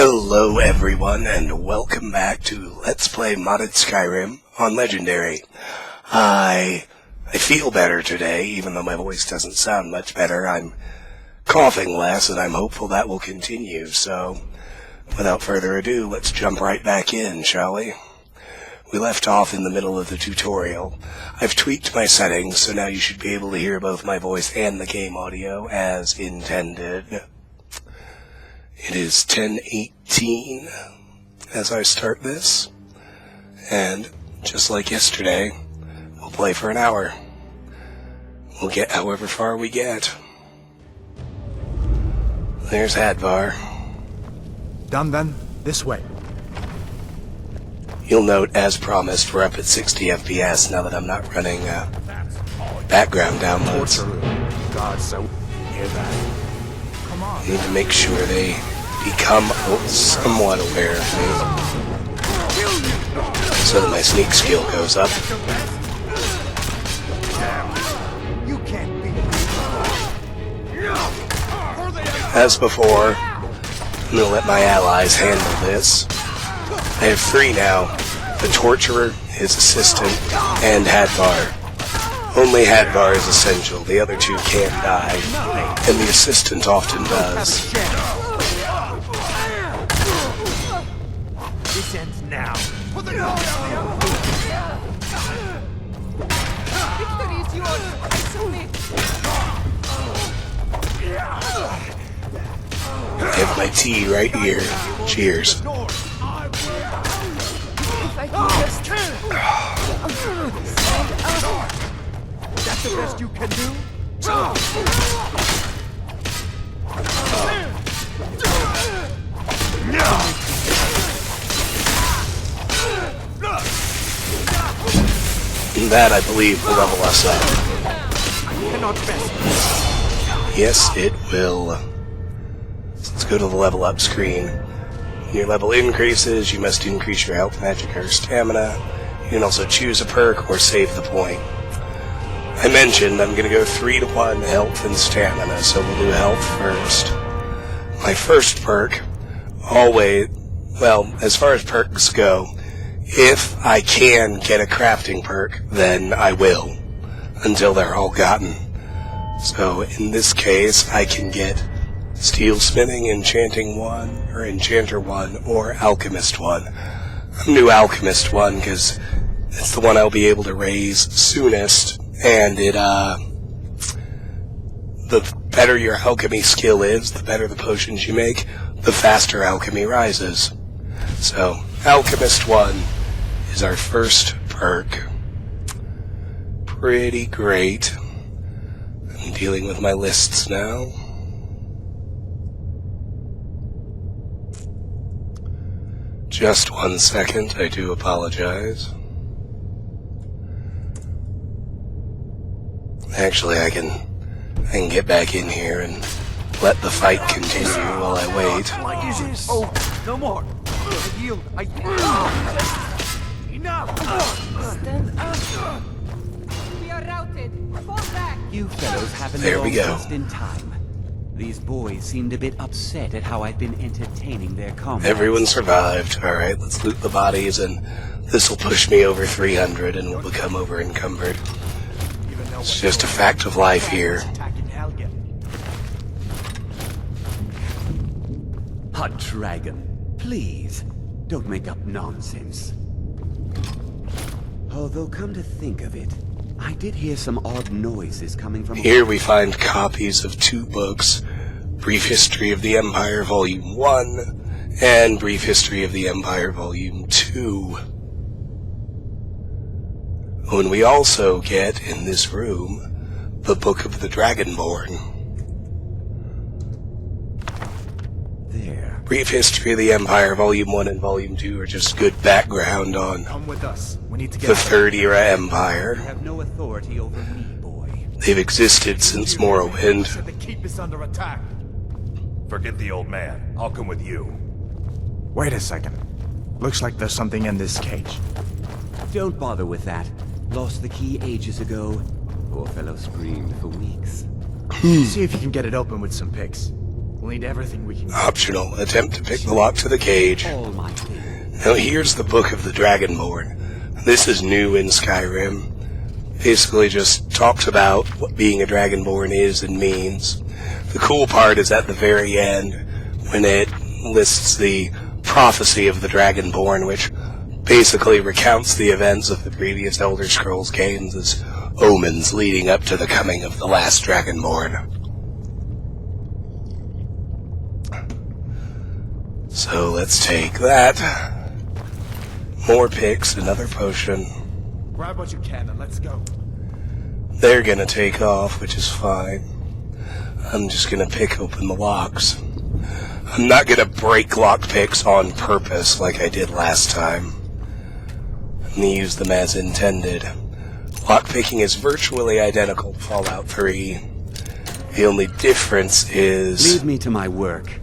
Hello everyone, and welcome back to Let's Play Modded Skyrim on Legendary. I feel better today, even though my voice doesn't sound much better. I'm coughing less, and I'm hopeful that will continue, so without further ado, let's jump right back in, shall we? We left off in the middle of the tutorial. I've tweaked my settings, so now you should be able to hear both my voice and the game audio as intended. It is 10:18 as I start this, and just like yesterday, we'll play for an hour. We'll get however far we get. There's Hadvar. Done then, this way. You'll note, as promised, we're up at 60 FPS now that I'm not running background downloads. God, so hear that. Come on. Need to make sure they become somewhat aware of me, so that my sneak skill goes up. You can't be. As before, I'm going to let my allies handle this. I have three now: the Torturer, his assistant, and Hadvar. Only Hadvar is essential, the other two can die, and the assistant often does. This ends now. Victory is yours. I submit. I have my tea right here. Cheers. If I can just stand up. That's the best you can do? And that, I believe, will level us up. I cannot best. Yes, it will. So let's go to the level up screen. When your level increases, you must increase your health, magic, or stamina. You can also choose a perk or save the point. I mentioned I'm going to go 3-to-1 health and stamina, so we'll do health first. My first perk, always, well, as far as perks go, if I can get a crafting perk, then I will, until they're all gotten. So in this case, I can get Steelsmithing, Enchanting 1, or Enchanter 1, or Alchemist 1. I'm new Alchemist 1 because it's the one I'll be able to raise soonest, and the better your alchemy skill is, the better the potions you make, the faster alchemy rises. So, Alchemist 1 is our first perk. Pretty great. I'm dealing with my lists now. Just 1 second, I do apologize. Actually, I can get back in here and let the fight continue while I wait. Oh, no more. I yield. Enough. Stand up. We are routed. Fall back. You fellows happened There we along go. just in time. These boys seemed a bit upset at how I'd been entertaining their comrades. Everyone survived. Alright, let's loot the bodies, and this will push me over 300 and we'll become over encumbered. It's just a fact of life here. Attacking Helgen. Hot dragon, please, don't make up nonsense. Although, come to think of it, I did hear some odd noises coming from... Here we find copies of 2 books, Brief History of the Empire Volume 1, and Brief History of the Empire Volume 2. And we also get, in this room, the Book of the Dragonborn. There. Brief History of the Empire Volume 1 and Volume 2 are just good background on Come with us. We need to get the Third Era Empire. You have no authority over me, boy. They've existed since Morrowind. Said the keep is under attack. Forget the old man. I'll come with you. Wait a second. Looks like there's something in this cage. Don't bother with that. Lost the key ages ago. Poor fellow screamed for weeks. See if you can get it open with some picks. We'll need everything we can get. Optional. Attempt to pick the lock to the cage. All my things. Now here's the Book of the Dragonborn. This is new in Skyrim. Basically just talks about what being a Dragonborn is and means. The cool part is at the very end when it lists the prophecy of the Dragonborn, which basically recounts the events of the previous Elder Scrolls games as omens leading up to the coming of the last Dragonborn. So let's take that. More picks, another potion. Grab what you can and let's go. They're gonna take off, which is fine. I'm just gonna pick open the locks. I'm not gonna break lockpicks on purpose like I did last time. I'm gonna use them as intended. Lockpicking is virtually identical to Fallout 3. The only difference is Leave me to my work,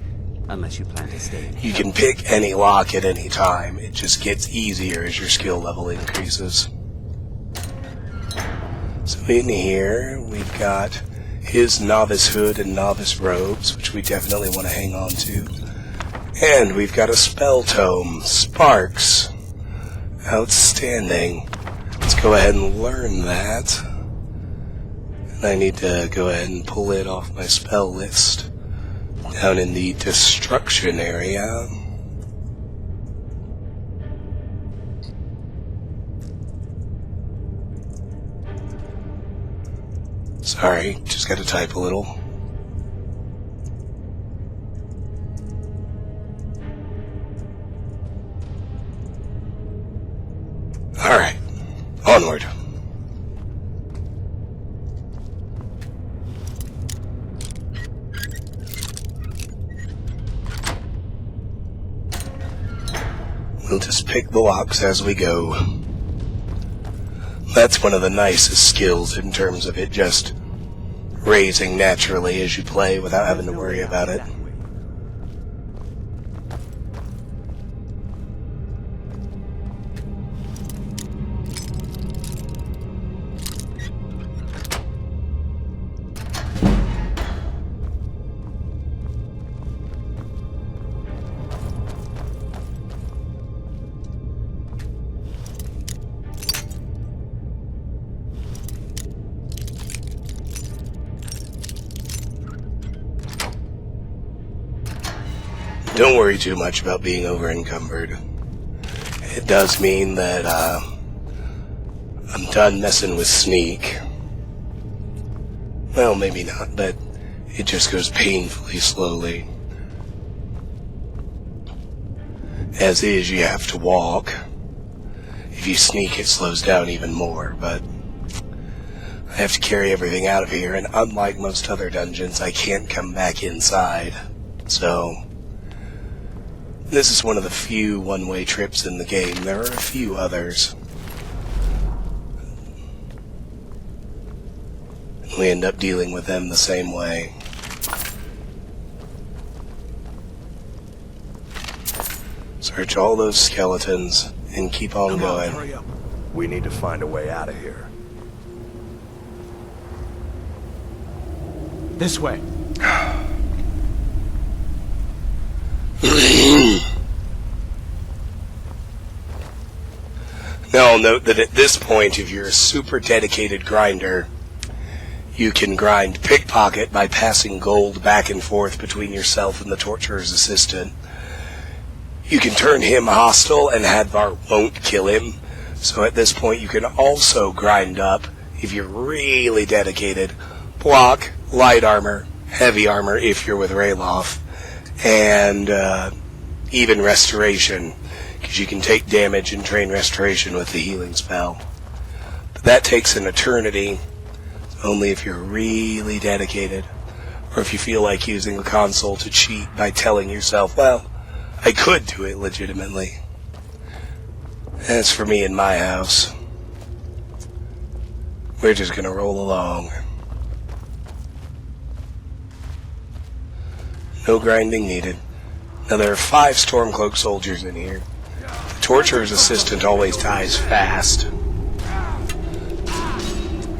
unless you plan to stay in here. you can pick any lock at any time. It just gets easier as your skill level increases. So in here, we've got his novice hood and novice robes, which we definitely want to hang on to. And we've got a spell tome, Sparks. Outstanding. Let's go ahead and learn that. And I need to go ahead and pull it off my spell list. Down in the destruction area. Sorry, just gotta type a little. Alright, onward. We'll just pick the locks as we go. That's one of the nicest skills in terms of it just raising naturally as you play without having to worry about it. Don't worry too much about being over-encumbered. It does mean that I'm done messing with sneak. Well, maybe not, but it just goes painfully slowly. As is, you have to walk. If you sneak, it slows down even more, but I have to carry everything out of here, and unlike most other dungeons, I can't come back inside. So this is one of the few one-way trips in the game. There are a few others. We end up dealing with them the same way. Search all those skeletons and keep on going. Hurry up. We need to find a way out of here. This way. Now I'll note that at this point, if you're a super dedicated grinder, you can grind pickpocket by passing gold back and forth between yourself and the torturer's assistant. You can turn him hostile and Hadvar won't kill him. So at this point you can also grind up, if you're really dedicated, block, light armor, heavy armor if you're with Rayloff, and even restoration, because you can take damage and train restoration with the healing spell. But that takes an eternity, only if you're really dedicated, or if you feel like using the console to cheat by telling yourself, well, I could do it legitimately. As for me in my house, we're just gonna roll along. No grinding needed. Now there are 5 Stormcloak soldiers in here. The torturer's assistant always dies fast.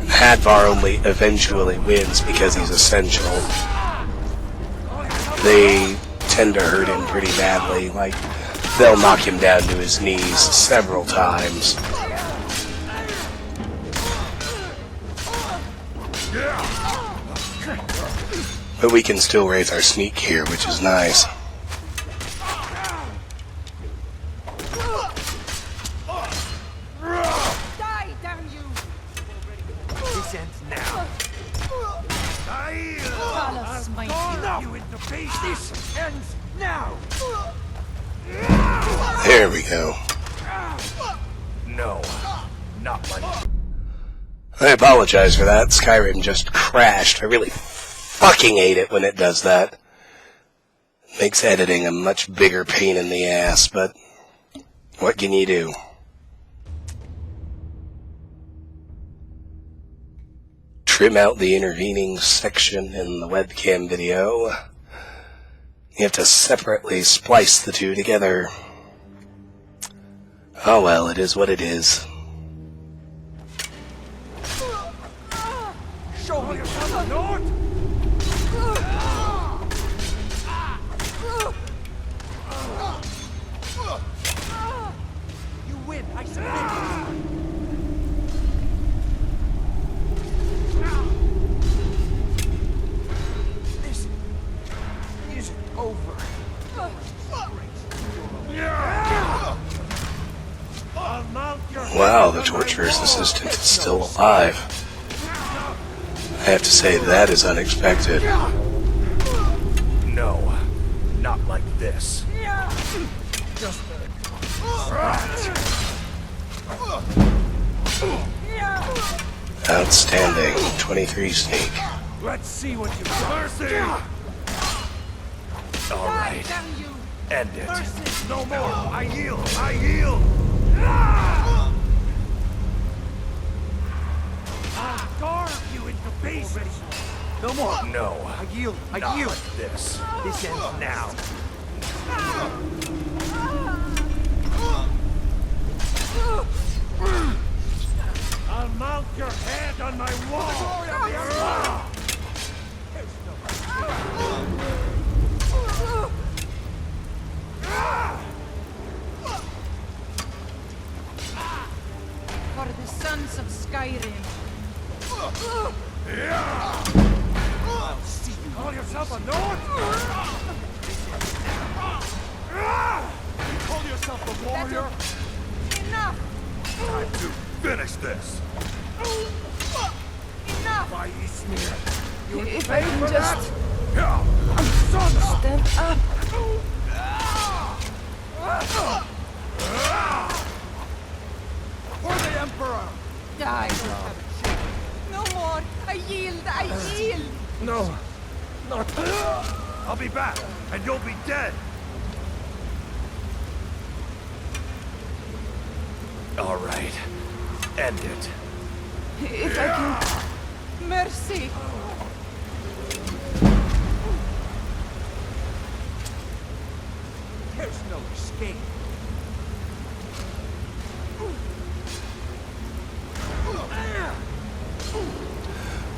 Hadvar only eventually wins because he's essential. they tend to hurt him pretty badly. Like, they'll knock him down to his knees several times. But we can still raise our sneak here, which is nice. Die, damn you! This ends now. Callous mighty. You into peace. This ends now. There we go. No, not like... I apologize for that. Skyrim just crashed. I really fucking hate it when it does that. Makes editing a much bigger pain in the ass, but what can you do? Trim out the intervening section in the webcam video. You have to separately splice the two together. Oh well, it is what it is. Show me yourself, Lord. You win. I submit. This is over. Wow, the torturer's assistant is still alive. I have to say, that is unexpected. No, not like this. Just Outstanding. 23 sneak. let's see what you Mercy! All Die, right, damn you! end it. Mercy, no more. I yield, I yield. I'll carve you into pieces. No more. No, I yield. I not yield. like this. This ends now. I'll mount your head on my wall. For the sons of Skyrim. I'll see you. Call yourself a lord? Call yourself a warrior? Enough! Time to finish this. Enough! By Eastmere. If I can just Son, stand up. for the Emperor. Die. No more. I yield. I yield. No, not. I'll be back, and you'll be dead. All right, end it. If I can. Mercy. There's no escape.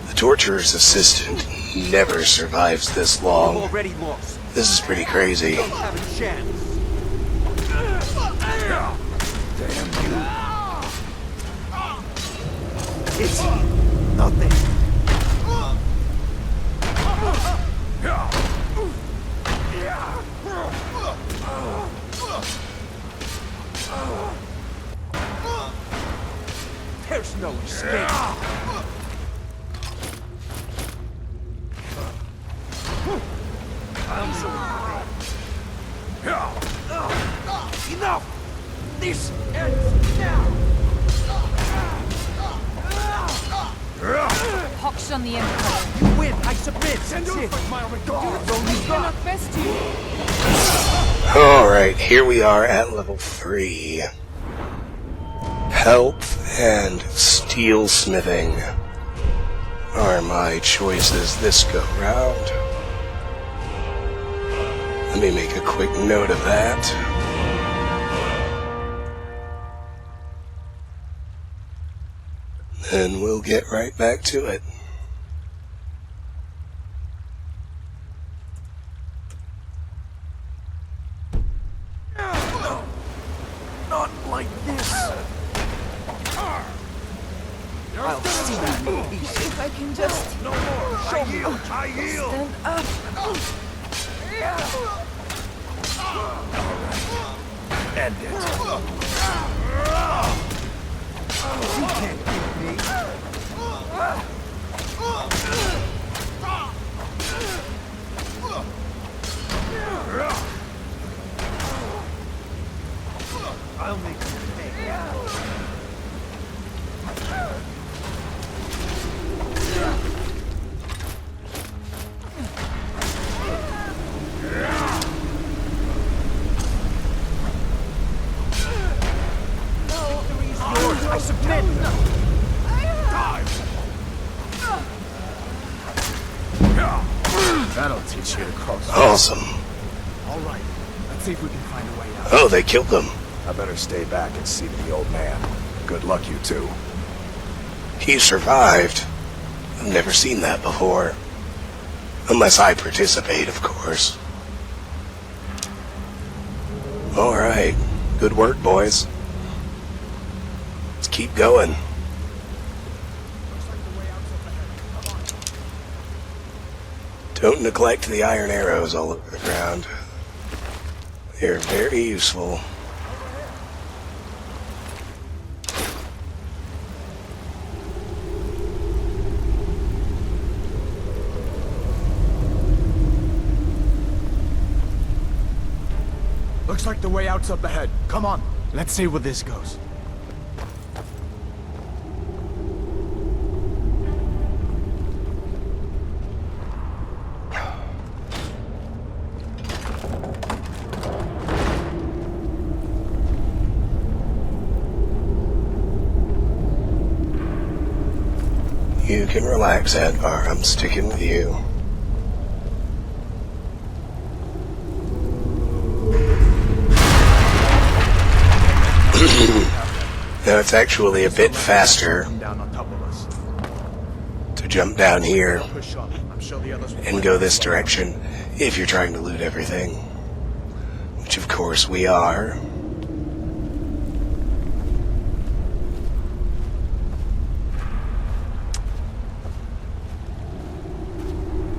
The torturer's assistant never survives this long. Already lost. This is pretty crazy. Don't have a chance. It's nothing. There's no escape. Enough! This ends now! Hawks on the Emperor. You win! I submit! Send it! My regards! Only You're not best you. Alright, here we are at level 3. Health and steel smithing are my choices this go round. Let me make a quick note of that. And we'll get right back to it. like this. I'll see you. If I can just No more. I yield. I yield. stand up. End it. You can't beat me. I'll make you pay. Yours, I submit. That'll teach you to cross. Awesome. All right. Let's see if we can find a way out. Oh, they killed them. I better stay back and see to the old man. Good luck, you two. He survived. I've never seen that before. Unless I participate, of course. Alright. Good work, boys. Let's keep going. Don't neglect the iron arrows all over the ground. They're very useful. Looks like the way out's up ahead. Come on. Let's see where this goes. You can relax, Hadvar. I'm sticking with you. Now it's actually a bit faster Come down on top of us. to jump down here Push on. I'm sure the others will and go this direction if you're trying to loot everything. Which of course we are.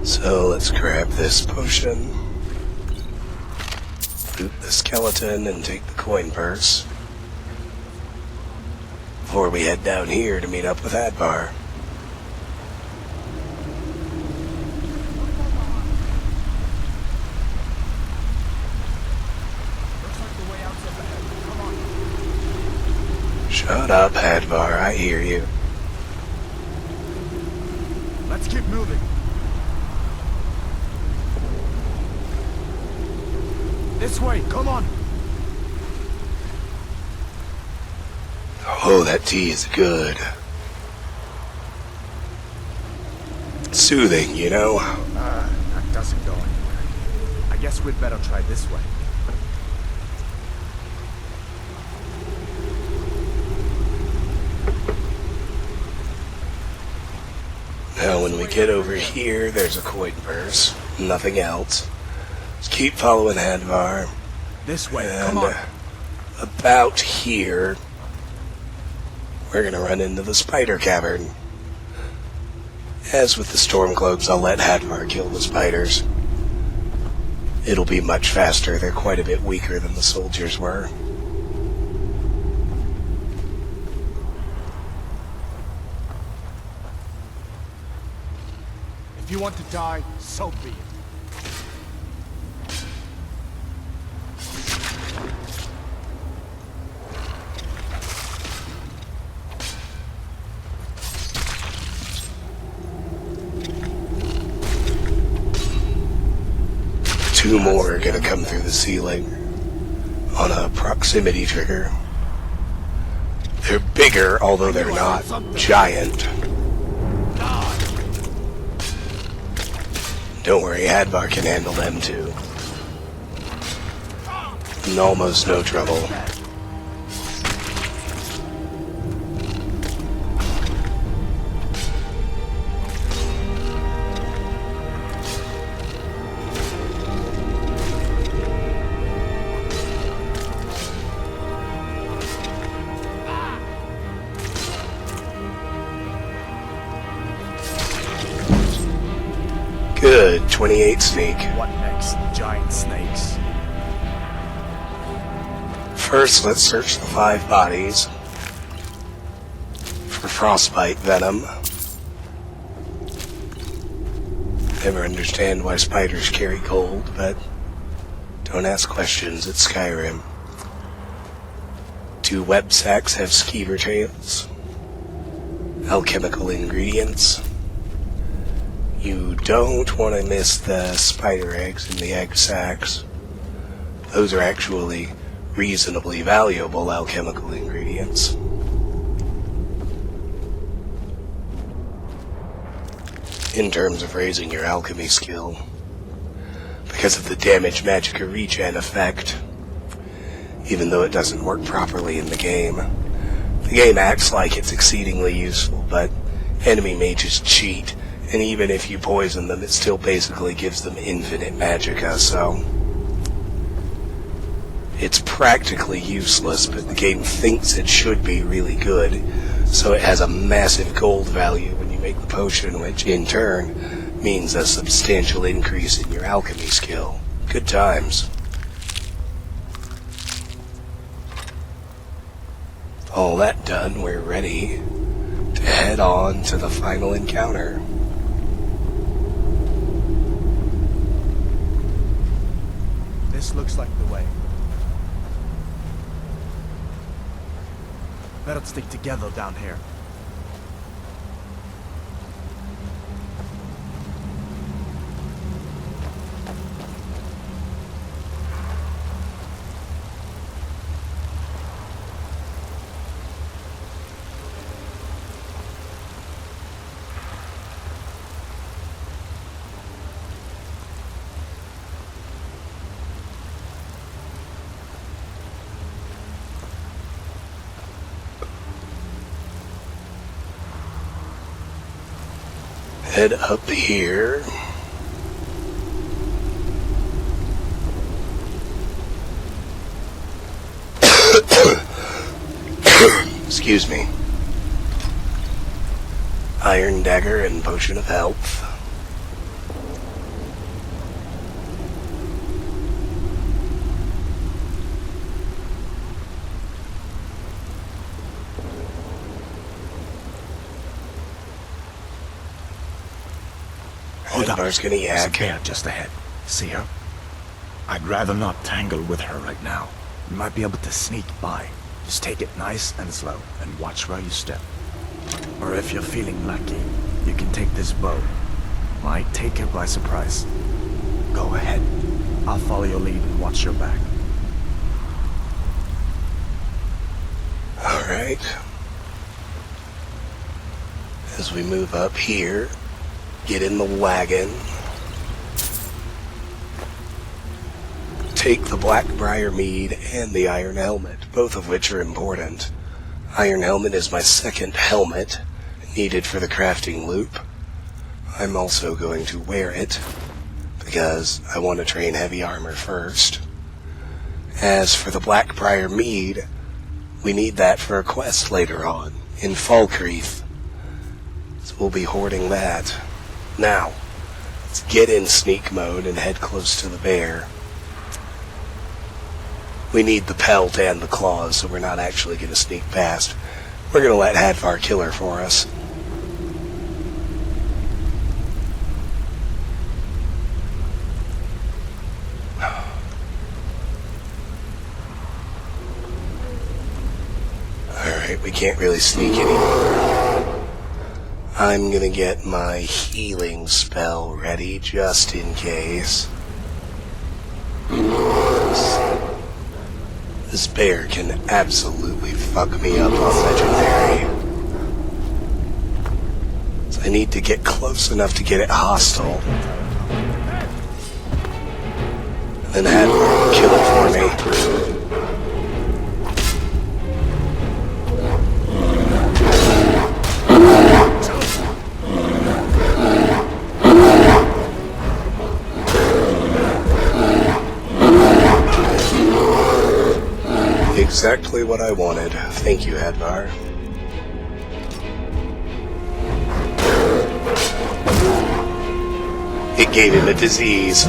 So let's grab this potion, loot the skeleton, and take the coin purse before we head down here to meet up with Hadvar. Shut up, Hadvar. I hear you. Let's keep moving. This way, come on. Oh, that tea is good. Soothing, you know? That doesn't go anywhere. I guess we'd better try this way. Now, when we get over here, there's a coin purse. Nothing else. Just keep following Hadvar. This way, And come on. about here, we're gonna run into the spider cavern. As with the Stormcloaks, I'll let Hadvar kill the spiders. It'll be much faster. They're quite a bit weaker than the soldiers were. If you want to die, so be it. Two more are gonna come through the ceiling on a proximity trigger. They're bigger, although they're not giant. Don't worry, Hadvar can handle them too. And almost no trouble. Good, 28 sneak. What next? Giant snakes. First, let's search the 5 bodies for frostbite venom. Never understand why spiders carry gold, but don't ask questions, it's Skyrim. 2 web sacks have skeever tails. Alchemical ingredients. You don't want to miss the spider eggs in the egg sacks. Those are actually reasonably valuable alchemical ingredients. In terms of raising your alchemy skill, because of the damage magicka regen effect, even though it doesn't work properly in the game. The game acts like it's exceedingly useful, but enemy mages cheat, and even if you poison them, it still basically gives them infinite magicka, so it's practically useless, but the game thinks it should be really good, so it has a massive gold value when you make the potion, which in turn means a substantial increase in your alchemy skill. Good times. All that done, we're ready to head on to the final encounter. This looks like the way. Better stick together down here. Head up here. Excuse me. Iron dagger and potion of health. Hadvar's gonna There's a yak. bear just ahead. See her? I'd rather not tangle with her right now. You might be able to sneak by. Just take it nice and slow, and watch where you step. Or if you're feeling lucky, you can take this bow. Might take her by surprise. Go ahead. I'll follow your lead and watch your back. Alright. As we move up here, get in the wagon. Take the Black-Briar Mead and the Iron Helmet, both of which are important. Iron Helmet is my second helmet, needed for the crafting loop. I'm also going to wear it, because I want to train heavy armor first. As for the Black-Briar Mead, we need that for a quest later on, in Falkreath. So we'll be hoarding that. Now, let's get in sneak mode and head close to the bear. We need the pelt and the claws, so we're not actually going to sneak past. We're going to let Hadvar kill her for us. Alright, we can't really sneak anymore. I'm going to get my healing spell ready just in case. This bear can absolutely fuck me up on legendary. So I need to get close enough to get it hostile. And then Hadvar will kill it for me. Exactly what I wanted. Thank you, Hadvar. it gave him a disease.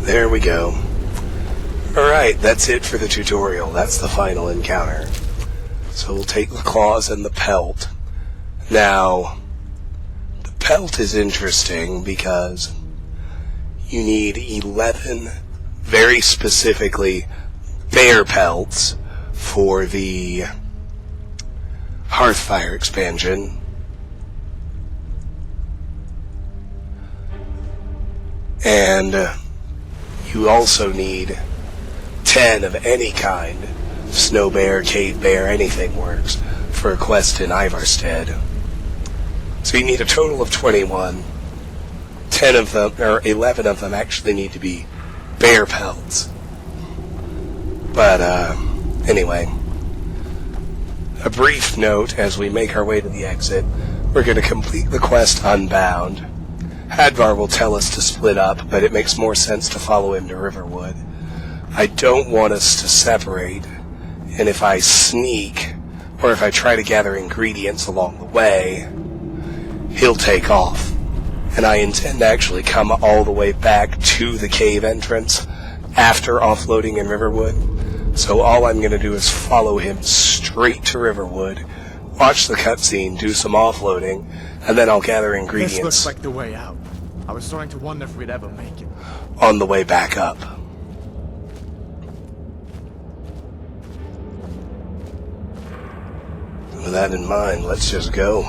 There we go. Alright, that's it for the tutorial. That's the final encounter. So we'll take the claws and the pelt. Now, the pelt is interesting because you need 11, very specifically, bear pelts for the Hearthfire expansion. And you also need 10 of any kind. Snow bear, cave bear, anything works for a quest in Ivarstead. So you need a total of 21. 10 of them, or 11 of them actually need to be bear pelts. But, anyway. A brief note as we make our way to the exit. We're going to complete the quest Unbound. Hadvar will tell us to split up, but it makes more sense to follow him to Riverwood. I don't want us to separate, and if I sneak, or if I try to gather ingredients along the way, he'll take off. And I intend to actually come all the way back to the cave entrance after offloading in Riverwood. So all I'm going to do is follow him straight to Riverwood, watch the cutscene, do some offloading, and then I'll gather ingredients. This looks like the way out. I was starting to wonder if we'd ever make it. On the way back up. With that in mind, let's just go.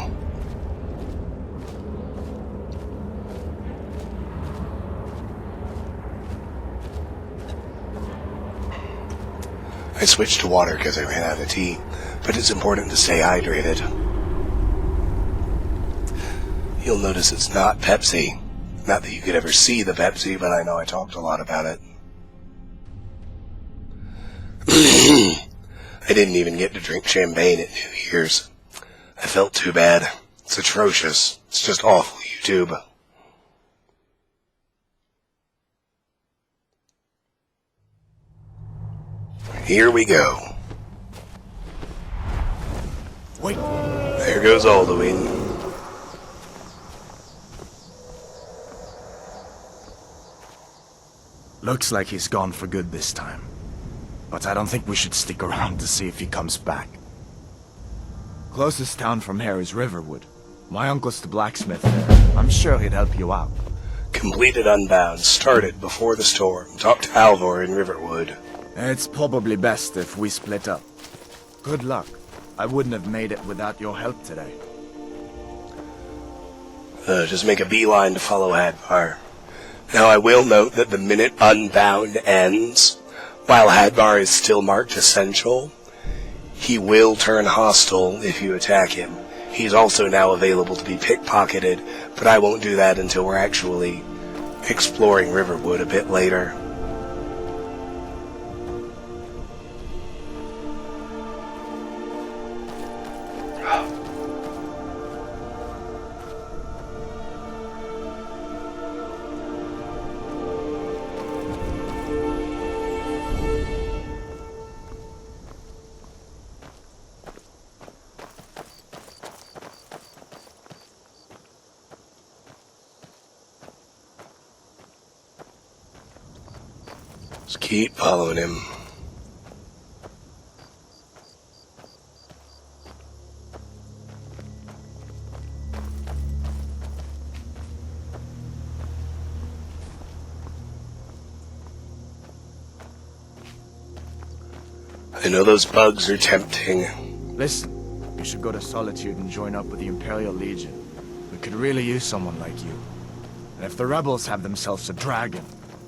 I switched to water because I ran out of tea, but it's important to stay hydrated. You'll notice it's not Pepsi. Not that you could ever see the Pepsi, but I know I talked a lot about it. I didn't even get to drink champagne at New Year's. I felt too bad. It's atrocious. It's just awful, YouTube. Here we go. Wait. There goes Alduin. Looks like he's gone for good this time. But I don't think we should stick around to see if he comes back. Closest town from here is Riverwood. My uncle's the blacksmith there. I'm sure he'd help you out. Completed Unbound. Started before the storm. Talked to Alvor in Riverwood. It's probably best if we split up. Good luck. I wouldn't have made it without your help today. Just make a beeline to follow Hadvar. Now I will note that the minute Unbound ends, while Hadvar is still marked essential, he will turn hostile if you attack him. He's also now available to be pickpocketed, but I won't do that until we're actually exploring Riverwood a bit later. Just keep following him. I know those bugs are tempting. Listen, you should go to Solitude and join up with the Imperial Legion. We could really use someone like you. And if the rebels have themselves a dragon,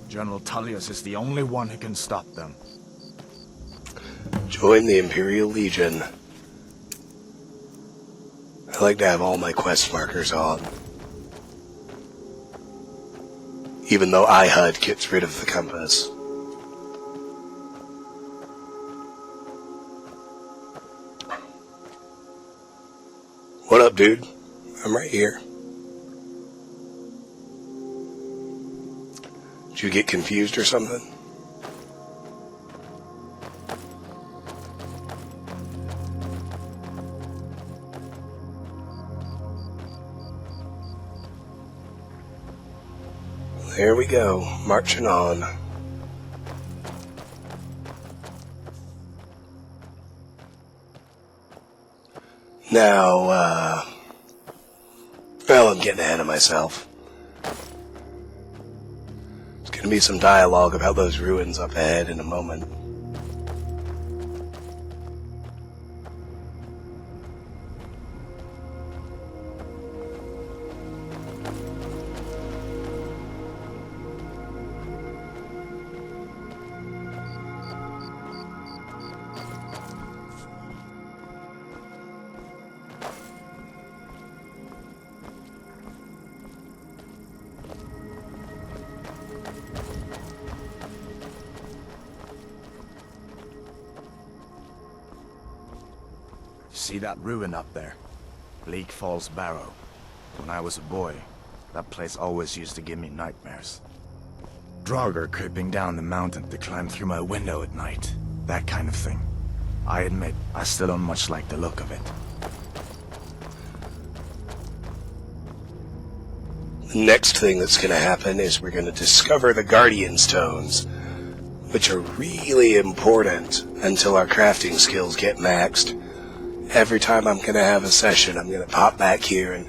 General Tullius is the only one who can stop them. Join the Imperial Legion. I like to have all my quest markers on. Even though iHUD gets rid of the compass. What up, dude? I'm right here. Did you get confused or something? There we go, marching on. Now, well, I'm getting ahead of myself. There's gonna be some dialogue about those ruins up ahead in a moment. See that ruin up there? Bleak Falls Barrow. When I was a boy, that place always used to give me nightmares. Draugr creeping down the mountain to climb through my window at night. That kind of thing. I admit, I still don't much like the look of it. The next thing that's going to happen is we're going to discover the Guardian Stones, which are really important until our crafting skills get maxed. Every time I'm going to have a session, I'm going to pop back here and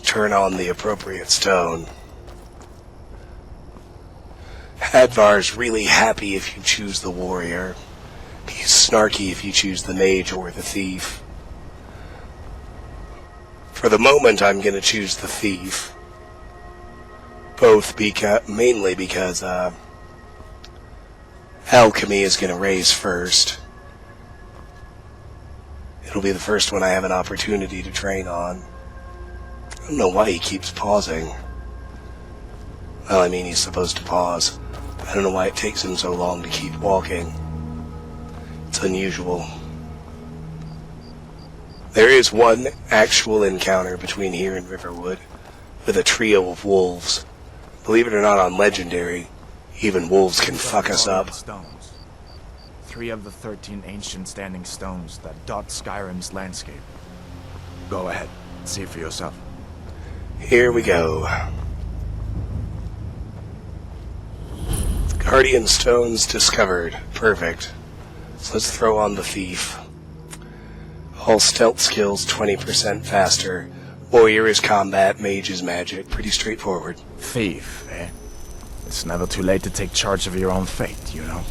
turn on the appropriate stone. Hadvar's really happy if you choose the warrior. He's snarky if you choose the mage or the thief. For the moment, I'm going to choose the thief. Mainly because Alchemy is going to raise first. It'll be the first one I have an opportunity to train on. I don't know why he keeps pausing. Well, I mean, he's supposed to pause. I don't know why it takes him so long to keep walking. It's unusual. There is one actual encounter between here and Riverwood with a trio of wolves. Believe it or not, on Legendary, even wolves can fuck us up. Stones. 3 of the 13 ancient standing stones that dot Skyrim's landscape. Go ahead, see for yourself. Here we go. Guardian Stones discovered. Perfect. So let's throw on the Thief. All stealth skills 20% faster. Warrior is combat, mage is magic. Pretty straightforward. Thief, eh? It's never too late to take charge of your own fate, you know?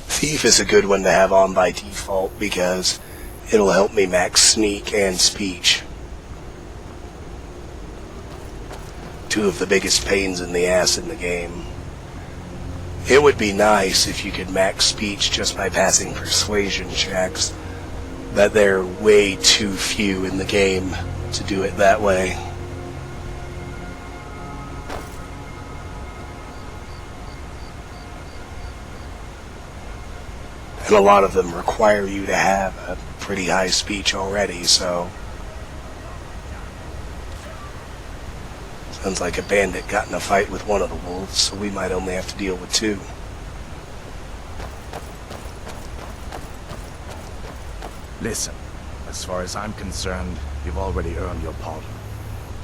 Thief is a good one to have on by default because it'll help me max sneak and speech. 2 of the biggest pains in the ass in the game. It would be nice if you could max speech just by passing persuasion checks, but there are way too few in the game to do it that way. And a lot of them require you to have a pretty high speech already, so... Sounds like a bandit got in a fight with one of the wolves, so we might only have to deal with 2. Listen, as far as I'm concerned, you've already earned your pardon.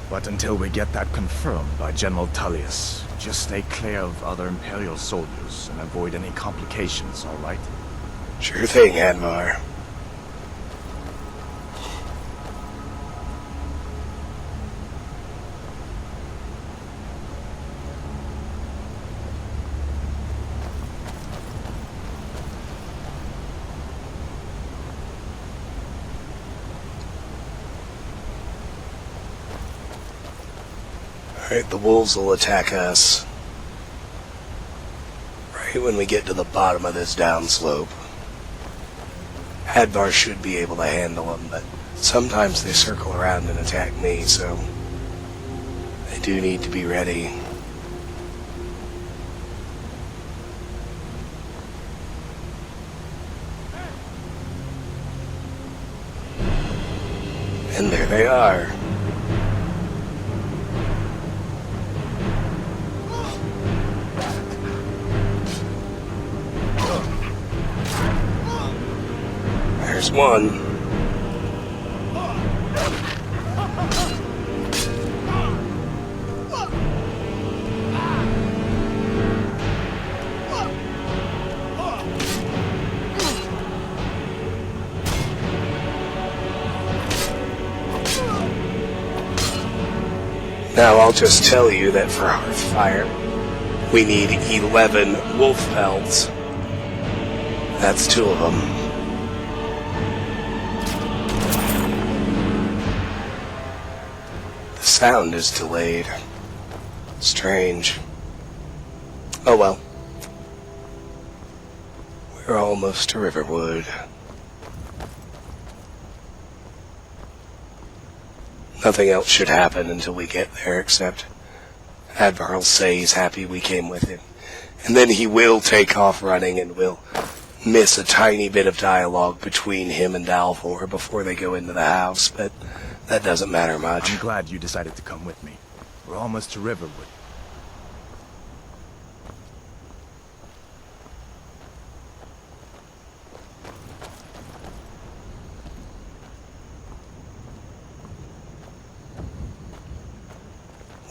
But until we get that confirmed by General Tullius, just stay clear of other Imperial soldiers and avoid any complications, alright? Sure thing, Hadvar. Alright, the wolves will attack us right when we get to the bottom of this downslope. Hadvar should be able to handle them, but Sometimes they circle around and attack me, so I do need to be ready. And there they are. There's one. Now I'll just tell you that for Hearthfire, we need 11 Wolf Pelts. That's 2 of them. The sound is delayed. Strange. Oh well. We're almost to Riverwood. Nothing else should happen until we get there, except Hadvar will say he's happy we came with him. And then he will take off running and we'll miss a tiny bit of dialogue between him and Alvor before they go into the house, but that doesn't matter much. I'm glad you decided to come with me. We're almost to Riverwood.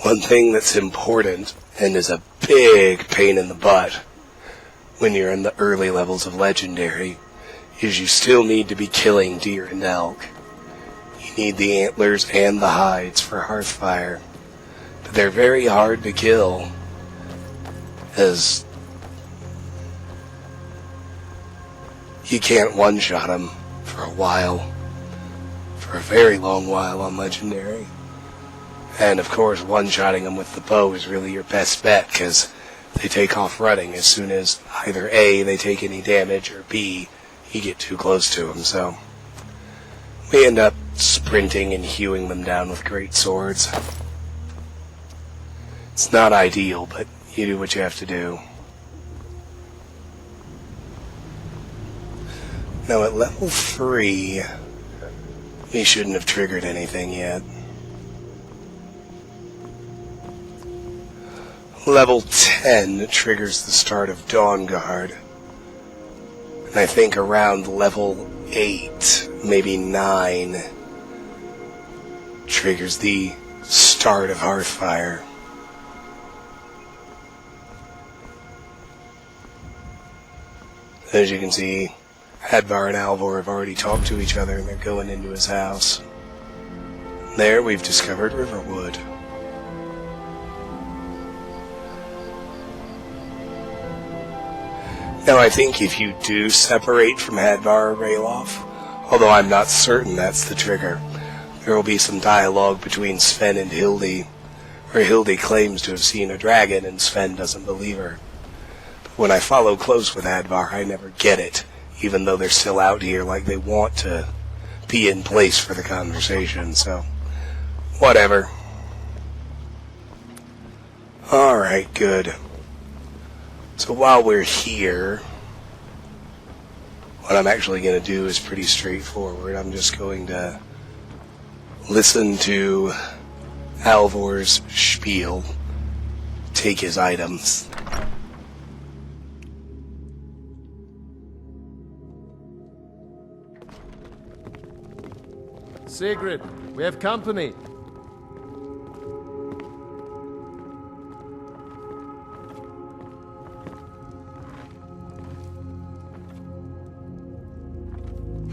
One thing that's important, and is a big pain in the butt when you're in the early levels of Legendary, is you still need to be killing deer and elk. You need the antlers and the hides for Hearthfire. But they're very hard to kill, as you can't one-shot them for a while, for a very long while on Legendary. And of course, one-shotting them with the bow is really your best bet, because they take off running as soon as either A, they take any damage, or B, you get too close to them. So we end up sprinting and hewing them down with great swords. It's not ideal, but you do what you have to do. Now at level 3, we shouldn't have triggered anything yet. Level 10 triggers the start of Dawnguard. And I think around level 8, maybe 9, triggers the start of Hearthfire. As you can see, Hadvar and Alvor have already talked to each other and they're going into his house. There we've discovered Riverwood. Now I think if you do separate from Hadvar or Ralof, although I'm not certain that's the trigger, there will be some dialogue between Sven and Hildy, where Hildy claims to have seen a dragon and Sven doesn't believe her. But when I follow close with Hadvar, I never get it, even though they're still out here like they want to be in place for the conversation, so whatever. Alright, good. So while we're here, what I'm actually going to do is pretty straightforward. I'm just going to listen to Alvor's spiel, take his items. Sigrid, we have company.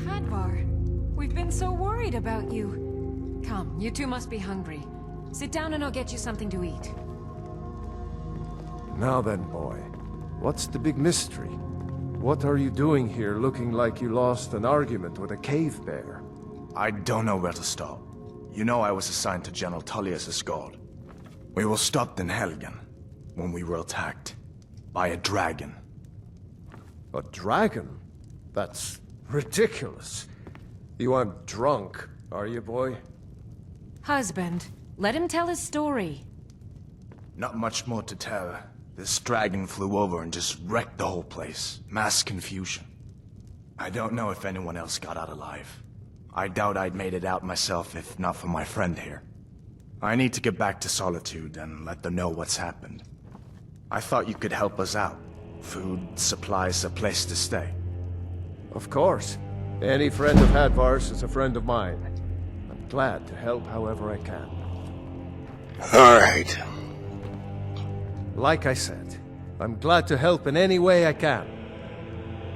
Hadvar, we've been so worried about you. Come, you two must be hungry. Sit down and I'll get you something to eat. Now then, boy. What's the big mystery? What are you doing here looking like you lost an argument with a cave bear? I don't know where to start. You know I was assigned to General Tullius' guard. We were stopped in Helgen when we were attacked by a dragon. A dragon? That's ridiculous. You aren't drunk, Are you, boy? Husband, let him tell his story. Not much more to tell. This dragon flew over and just wrecked the whole place. Mass confusion. I don't know if anyone else got out alive. I doubt I'd made it out myself if not for my friend here. I need to get back to Solitude and let them know what's happened. I thought you could help us out. Food, supplies, a place to stay. Of course. Any friend of Hadvar's is a friend of mine. I'm glad to help however I can. Alright. Like I said, I'm glad to help in any way I can.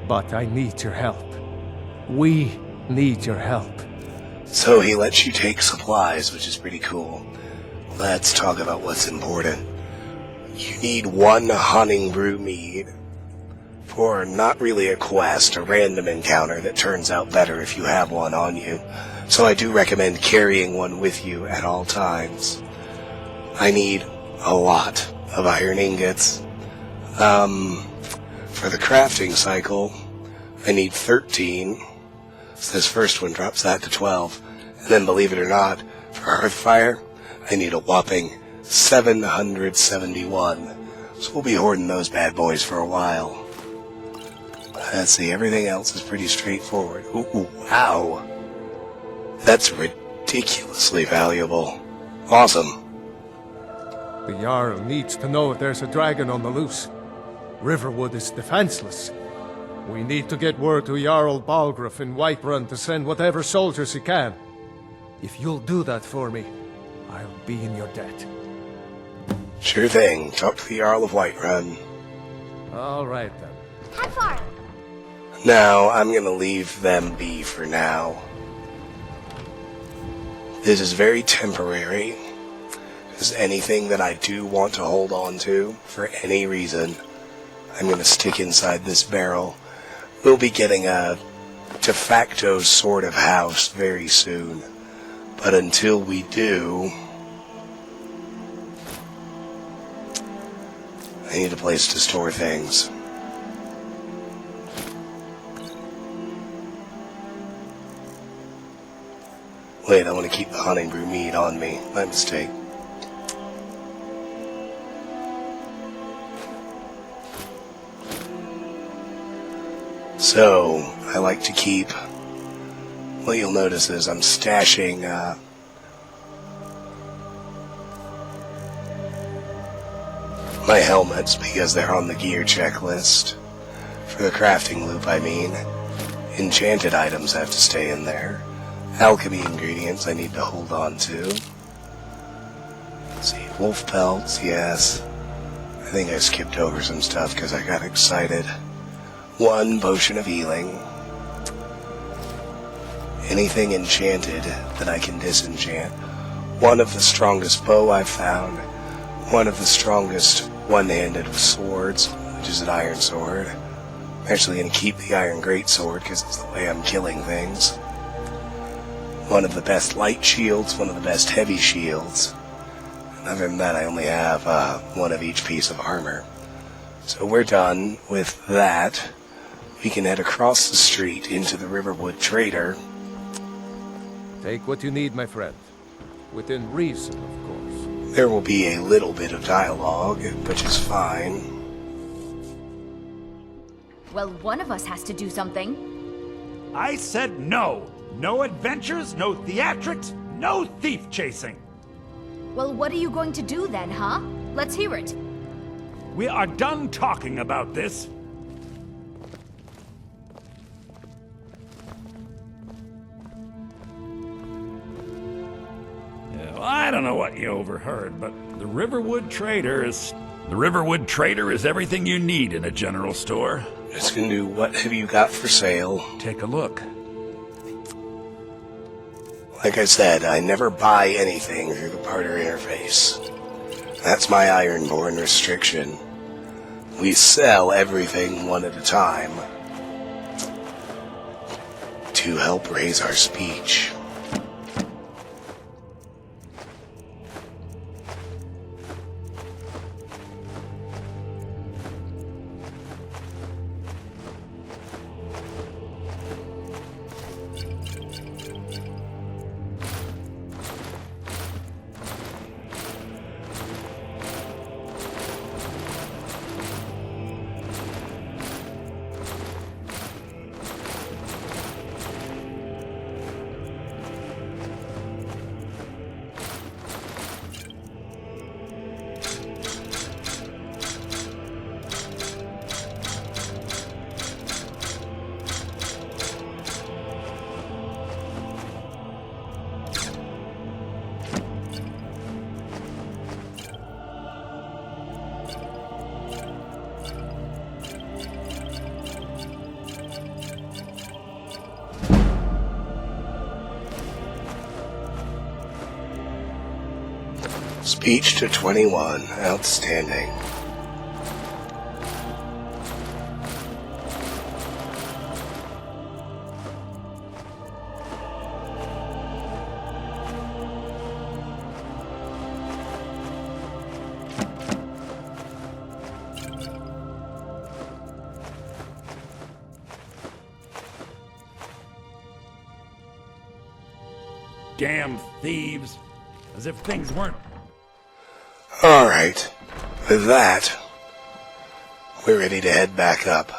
But I need your help. We need your help. So he lets you take supplies, which is pretty cool. Let's talk about what's important. You need 1 Honningbrew Mead for not really a quest, a random encounter that turns out better if you have one on you. So I do recommend carrying one with you at all times. I need a lot of Iron Ingots. For the crafting cycle, I need 13. So this first one drops that to 12. And then, believe it or not, for Hearthfire, I need a whopping 771. So we'll be hoarding those bad boys for a while. Let's see, everything else is pretty straightforward. Ooh, wow. That's ridiculously valuable. Awesome. The Jarl needs to know if there's a dragon on the loose. Riverwood is defenseless. We need to get word to Jarl Balgruuf in Whiterun to send whatever soldiers he can. If you'll do that for me, I'll be in your debt. Sure thing. Talk to the Jarl of Whiterun. All right, then. Hadvar! Now, I'm gonna leave them be for now. This is very temporary. Because anything that I do want to hold on to, for any reason, I'm gonna stick inside this barrel. We'll be getting a de facto sort of house very soon. But until we do, I need a place to store things. Wait, I want to keep the Honningbrew Mead on me. My mistake. So, I like to keep... What you'll notice is I'm stashing my helmets because they're on the gear checklist. For the crafting loop, I mean. Enchanted items have to stay in there. Alchemy ingredients I need to hold on to. Let's see, Wolf Pelts, yes. I think I skipped over some stuff because I got excited. 1 potion of healing. Anything enchanted that I can disenchant. 1 of the strongest bow I've found. 1 of the strongest one-handed swords, which is an iron sword. I'm actually going to keep the iron greatsword because it's the way I'm killing things. 1 of the best light shields, 1 of the best heavy shields. And other than that, I only have 1 of each piece of armor. So we're done with that. We can head across the street into the Riverwood Trader. Take what you need, my friend. Within reason, of course. There will be a little bit of dialogue, which is fine. Well, one of us has to do something. I said no. No adventures, no theatrics, no thief chasing. Well, what are you going to do then, huh? Let's hear it. We are done talking about this. I don't know what you overheard, but the Riverwood Trader is everything you need in a general store. Just gonna do what have you got for sale. Take a look. Like I said, I never buy anything through the Barter interface. That's my Ironborn restriction. We sell everything one at a time to help raise our speech. Speech to 21. Outstanding. Damn thieves. As if things weren't... Alright. With that, we're ready to head back up.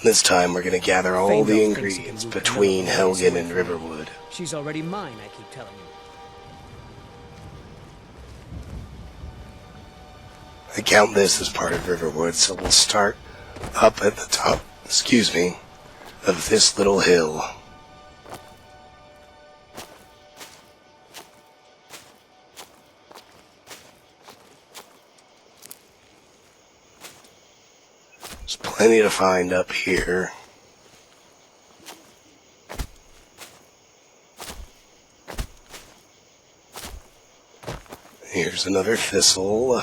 This time we're going to gather all the ingredients between Helgen and Riverwood. She's already mine, I keep telling you. I count this as part of Riverwood, so we'll start up at the top, of this little hill. There's plenty to find up here. Here's another thistle.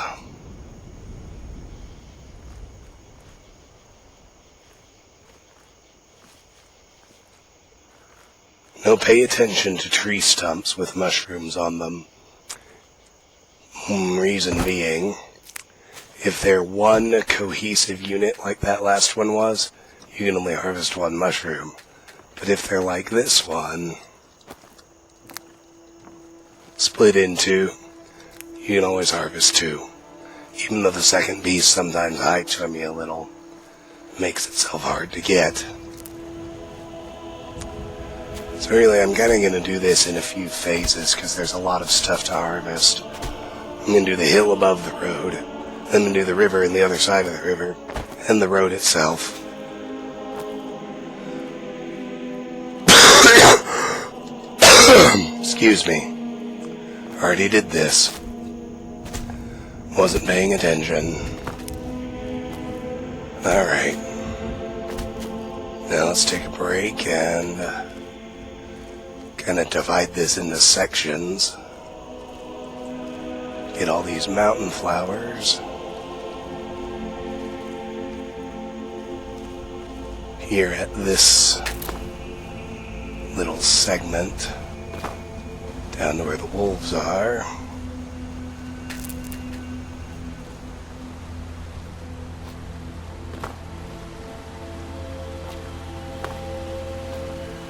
Now pay attention to tree stumps with mushrooms on them. Reason being, if they're one cohesive unit like that last one was, you can only harvest one mushroom. But if they're like this one, split in two, you can always harvest two. Even though the second piece sometimes hides from you a little, makes itself hard to get. So really, I'm kind of going to do this in a few phases, because there's a lot of stuff to harvest. I'm going to do the hill above the road, then I'm going to do the river and the other side of the river, and the road itself. Excuse me. Already did this. Wasn't paying attention. Alright. Now let's take a break and kind of divide this into sections. Get all these mountain flowers. Here at this little segment, down to where the wolves are.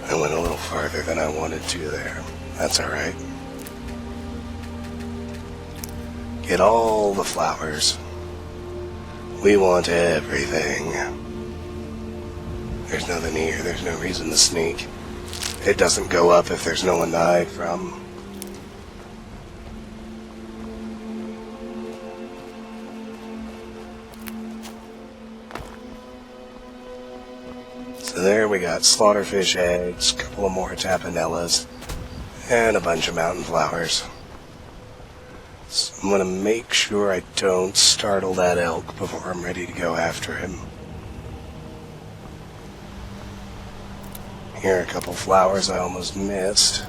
I went a little farther than I wanted to there. That's alright. Get all the flowers. We want everything. There's nothing here. There's no reason to sneak. It doesn't go up if there's no one to hide from. So there we got slaughterfish eggs, a couple of more tapanellas, and a bunch of mountain flowers. So I'm going to make sure I don't startle that elk before I'm ready to go after him. Here are a couple flowers I almost missed.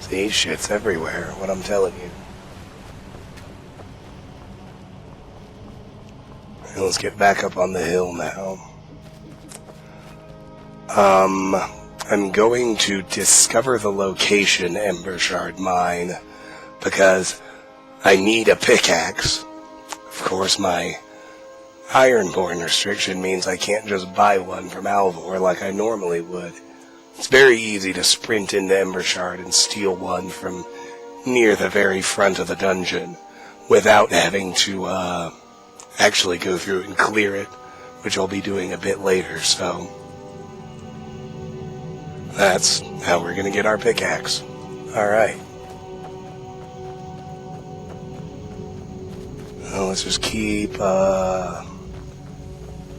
See, shit's everywhere, what I'm telling you. And let's get back up on the hill now. I'm going to discover the location, Embershard mine, because I need a pickaxe. Of course, my Ironborn restriction means I can't just buy one from Alvor like I normally would. It's very easy to sprint into Embershard and steal one from near the very front of the dungeon without having to actually go through and clear it, which I'll be doing a bit later, so that's how we're going to get our pickaxe. Alright. Well, let's just keep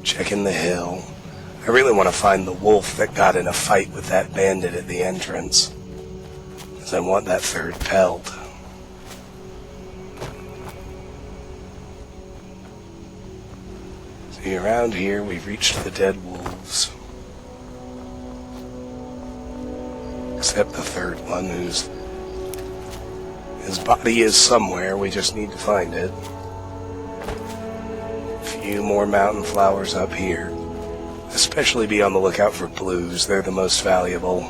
checking the hill. I really want to find the wolf that got in a fight with that bandit at the entrance, because I want that third pelt. See, around here we've reached the dead wolves. Because Except the third one, his body is somewhere, we just need to find it. A few more mountain flowers up here. Especially be on the lookout for blues, they're the most valuable.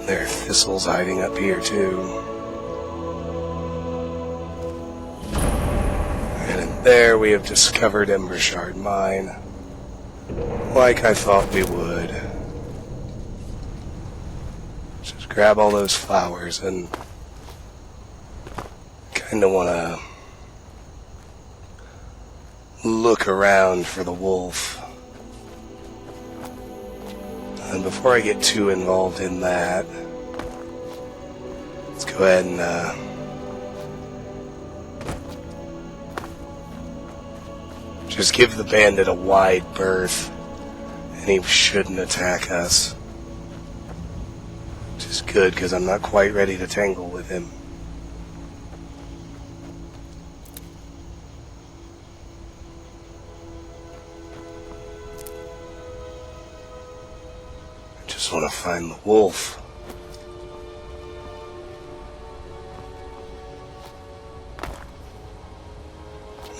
There are thistles hiding up here too. And in there we have discovered Embershard mine. Like I thought we would. Just grab all those flowers and kinda wanna look around for the wolf. And before I get too involved in that, let's go ahead and just give the bandit a wide berth, and he shouldn't attack us. Which is good, because I'm not quite ready to tangle with him. I just want to find the wolf.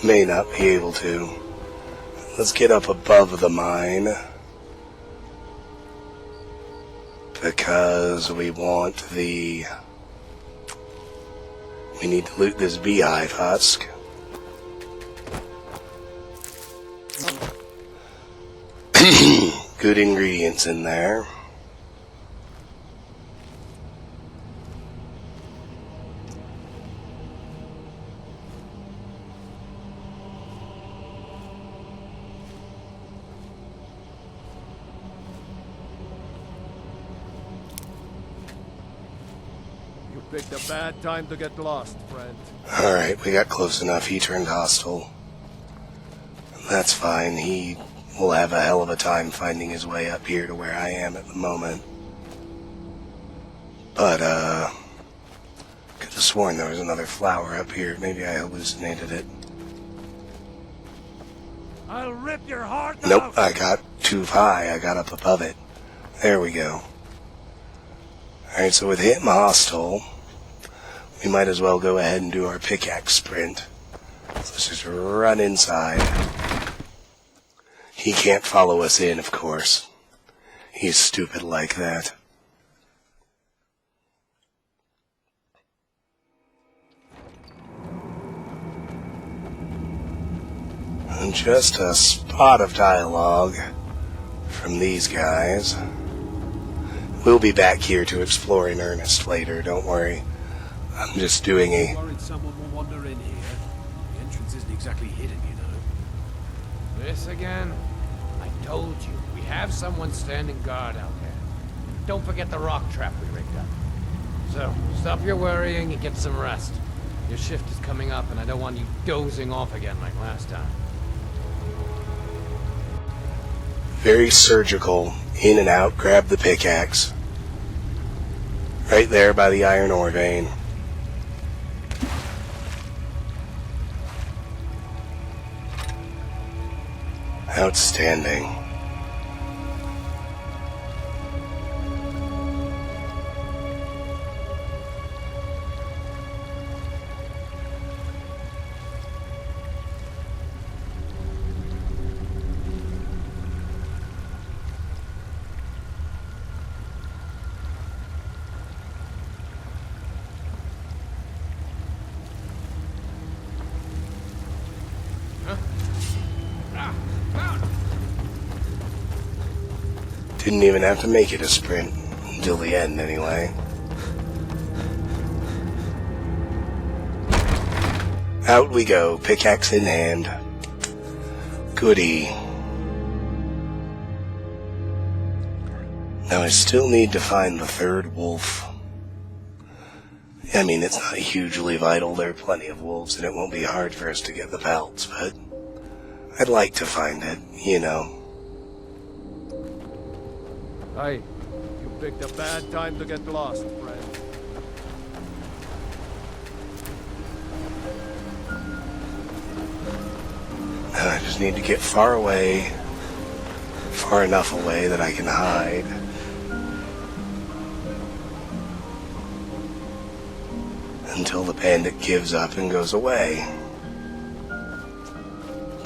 May not be able to. Let's get up above the mine. Because we want the... We need to loot this beehive husk. Good ingredients in there. Picked a bad time to get lost, friend. Alright, we got close enough. He turned hostile. That's fine. He will have a hell of a time finding his way up here to where I am at the moment. But, could have sworn there was another flower up here. Maybe I hallucinated it. I'll rip your heart Nope, I got too high. I got up above it. There we go. Alright, so with him hostile, we might as well go ahead and do our pickaxe sprint. So let's just run inside. He can't follow us in, of course. He's stupid like that. And just a spot of dialogue from these guys. We'll be back here to explore in earnest later, don't worry. I'm just doing a... Worried someone will wander in here. The entrance isn't exactly hidden, you know. This again? I told you, we have someone standing guard out there. Don't forget the rock trap we rigged up. So, stop your worrying and get some rest. Your shift is coming up and I don't want you dozing off again like last time. Very surgical. In and out, grab the pickaxe. Right there by the iron ore vein. Outstanding. Didn't even have to make it a sprint. Until the end, anyway. Out we go, pickaxe in hand. Goody. Now I still need to find the third wolf. I mean, it's not hugely vital. There are plenty of wolves, and it won't be hard for us to get the pelts, but I'd like to find it, you know. Hey, you picked a bad time to get lost, friend. I just need to get far away, far enough away that I can hide. Until the bandit gives up and goes away.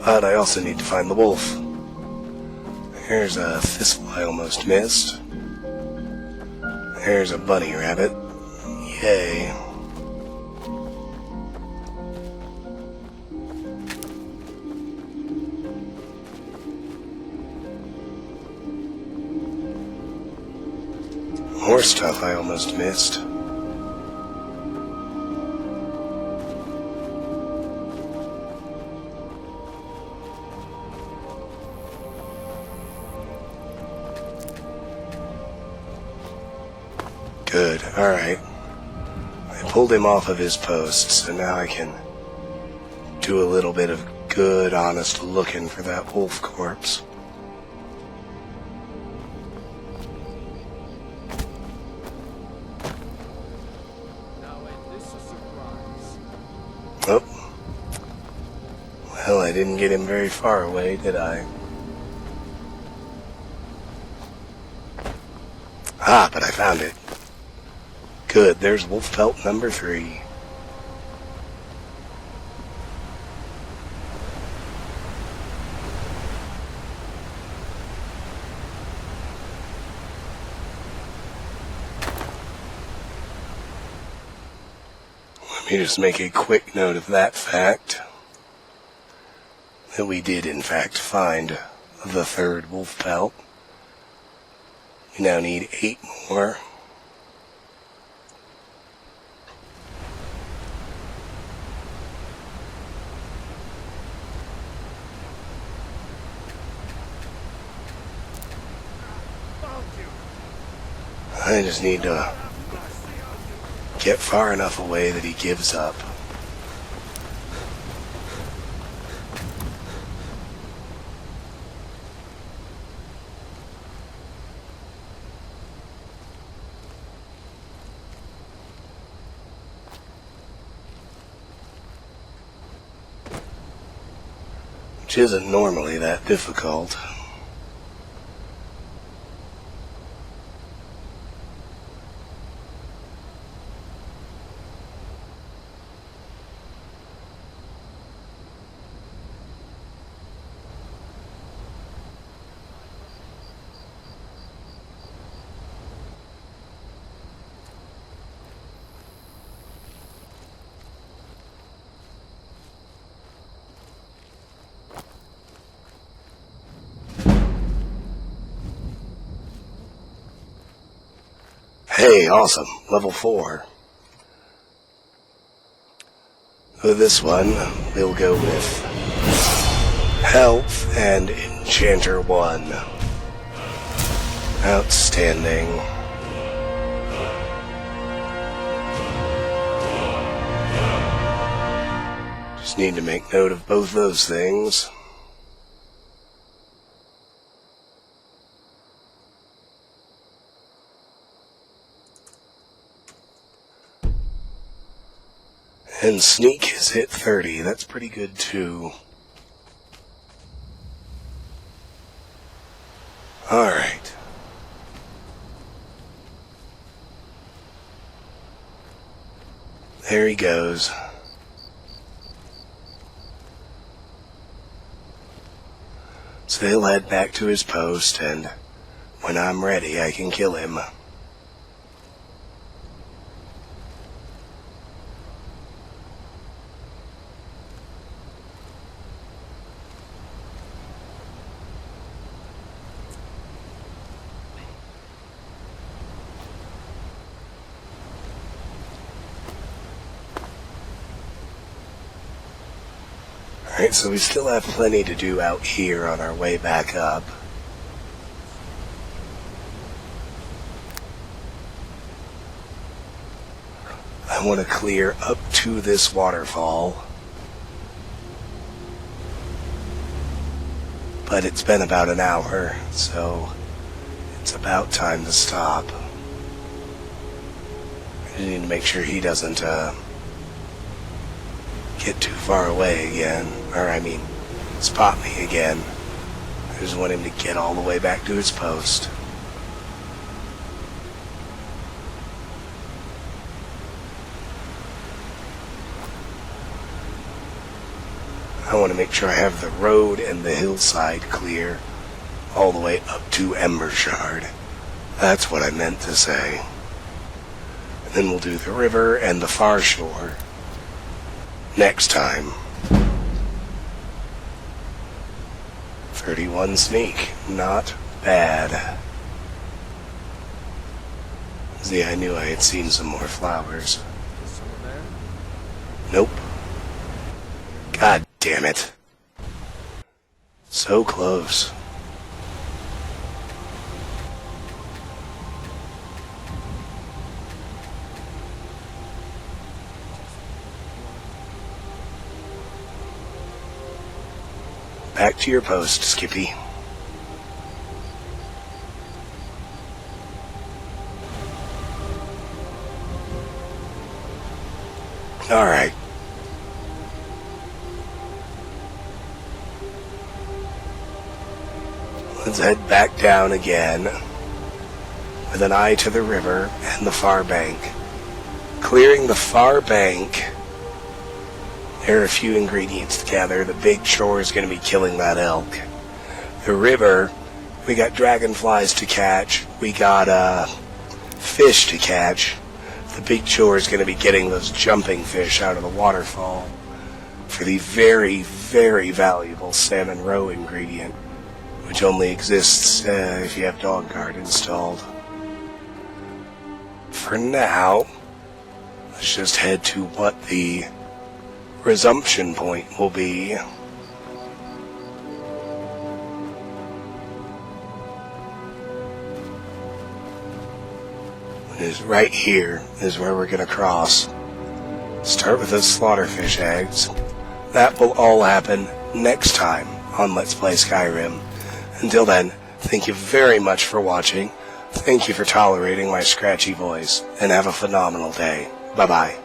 But I also need to find the wolf. Here's a thistle I almost missed. There's a bunny rabbit. Yay. More stuff I almost missed. Good, alright. I pulled him off of his post, so now I can do a little bit of good, honest looking for that wolf corpse. Oh. Well, I didn't get him very far away, did I? Ah, but I found it. Good, there's Wolf Pelt number 3. Let me just make a quick note of that fact. That we did in fact find the 3rd Wolf Pelt. We now need 8 more. I just need to get far enough away that he gives up. Which isn't normally that difficult. Hey, awesome. Level 4. With this one, we'll go with Health and Enchanter 1. Outstanding. Just need to make note of both those things. And Sneak has hit 30. That's pretty good, too. Alright. There he goes. So he'll head back to his post, and when I'm ready, I can kill him. Alright, so we still have plenty to do out here on our way back up. I want to clear up to this waterfall. But it's been about an hour, so it's about time to stop. I need to make sure he doesn't, get too far away again. Or, I mean, spot me again. I just want him to get all the way back to his post. I want to make sure I have the road and the hillside clear all the way up to Embershard. That's what I meant to say. And then we'll do the river and the far shore next time. 31 sneak. Not bad. See, I knew I had seen some more flowers. Is someone there? Nope. God damn it. So close. Back to your post, Skippy. Alright. Let's head back down again with an eye to the river and the far bank. Clearing the far bank, there are a few ingredients to gather. The big chore is going to be killing that elk. The river, we got dragonflies to catch. We got fish to catch. The big chore is going to be getting those jumping fish out of the waterfall for the very, very valuable salmon roe ingredient, which only exists if you have dog guard installed. For now, let's just head to what the resumption point will be. It is right here is where we're going to cross. Start with those slaughterfish eggs. That will all happen next time on Let's Play Skyrim. Until then, thank you very much for watching. Thank you for tolerating my scratchy voice, and have a phenomenal day. Bye-bye.